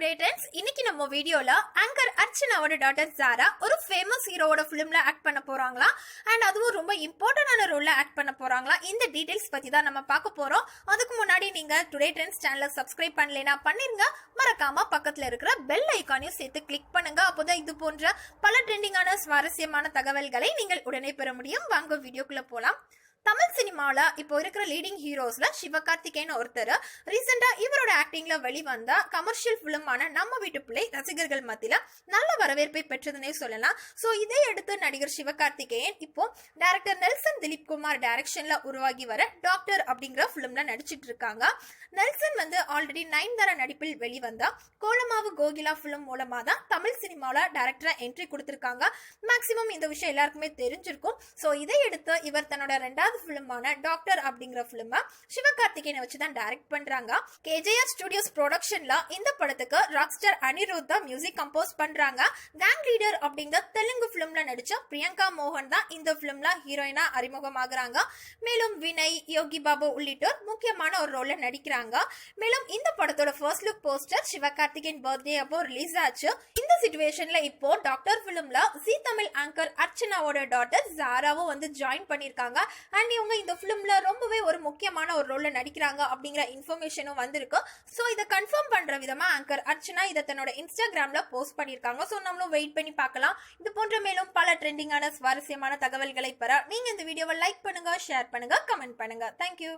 Today trends. இன்னைக்கு நம்ம வீடியோல ஆங்கர் அர்ச்சனாவோட டாட்டர் ஜாரா ஒரு ஃபேமஸ் ஹீரோவோட ஃபிலிம்ல ஆக்ட் பண்ண போறாங்களா, அண்ட் அதுவும் ரொம்ப இம்பார்ட்டன்டான ரோல்ல ஆக்ட் பண்ண போறாங்களா, இந்த டீடைல்ஸ் பத்தி தான் நம்ம பார்க்க போறோம். அதுக்கு முன்னாடி நீங்க டுடே ட்ரெண்ட்ஸ் சேனலை சப்ஸ்கிரைப் பண்ணலைனா பண்ணிருங்க. மறக்காம பக்கத்துல இருக்கிற பெல் ஐகானையும் சேர்த்து கிளிக் பண்ணுங்க. அப்போதான் இது போன்ற பல ட்ரெண்டிங்கான சுவாரஸ்யமான தகவல்களை நீங்கள் உடனே பெற முடியும். வாங்க வீடியோக்குள்ள போலாம். தமிழ் சினிமால இப்போ இருக்கிற லீடிங் ஹீரோஸ்ல சிவகார்த்திகேயன் ஒருத்தர். ரீசெண்டா இவரோட ஆக்டிங்ல வெளிவந்த கமர்ஷியல் பிலிமான நம்ம வீட்டு பிள்ளை ரசிகர்கள் மத்தியில நல்ல வரவேற்பை பெற்றதுன்னே சொல்லலாம். சோ இதை அடுத்து நடிகர் சிவகார்த்திகேயன் இப்போ டைரக்டர் நெல்சன் திலீப் குமார் டைரக்ஷன்ல உருவாகி வர டாக்டர் அப்படிங்கிற பிலிம்ல நடிச்சிட்டு இருக்காங்க. நெல்சன் ஆல்ரெடி நயன்தாரா நடிப்பில் வெளிவந்த கோலமாவு கோகிலா பிலிம் மூலமா தான் தமிழ் சினிமால டைரக்டரா என்ட்ரி கொடுத்திருக்காங்க. மேக்சிமம் இந்த விஷயம் எல்லாருக்குமே தெரிஞ்சிருக்கும். சோ இதை அடுத்து இவர் தன்னோட ரெண்டாவது பிலிமான டாக்டர் அப்படிங்கிற பிலிம் சிவகார்த்திகேயனை வச்சுதான் டைரக்ட் பண்றாங்க. கேஜேஆர் ஸ்டுடியோஸ் ப்ரொடக்ஷன்ல இந்த படத்துக்கு ராக் ஸ்டார் அனிருத் தான் மியூசிக் கம்போஸ் பண்றாங்க. கேங் லீடர் அப்படிங்கிற தெலுங்கு பிலிம்ல நடிச்ச பிரியங்கா மோகன் தான் இந்த பிலிம்ல ஹீரோயினா அறிமுகமாகறாங்க. மேலும் வினய், யோகி பாபு உள்ளிட்டோர் முக்கியமான ஒரு ரோல்ல நடிக்கிறாங்க. மேலும் இந்த படத்தோட first look poster Sivakarthikeyan birthday அப்போ ரிலீஸ் ஆச்சு. இந்த சிச்சுவேஷன்ல இப்போ டாக்டர் பிலிம்ல ஜீ தமிழ் ஆங்கர் அர்ச்சனாவோட டாட்டர் ஜாராவும் ஜாயின் பண்ணிருக்காங்க. இவங்க இந்த பிலிம்ல ரொம்பவே ஒரு முக்கியமான ஒரு ரோல்ல நடிக்கிறாங்க அப்படிங்கிற இன்ஃபர்மேஷனும் வந்திருக்கு. சோ இதை கன்ஃபார்ம் பண்ற விதமா ஆங்கர் அர்ச்சனா இதை தன்னோட இன்ஸ்டாகிராம்ல போஸ்ட் பண்ணிருக்காங்க. சோ நம்மளும் வெயிட் பண்ணி பார்க்கலாம். இது போன்ற மேலும் பல ட்ரெண்டிங்கான சுவாரஸ்யமான தகவல்களை பெற நீங்க இந்த வீடியோவை லைக் பண்ணுங்க, ஷேர் பண்ணுங்க, கமெண்ட் பண்ணுங்க. தேங்க்யூ.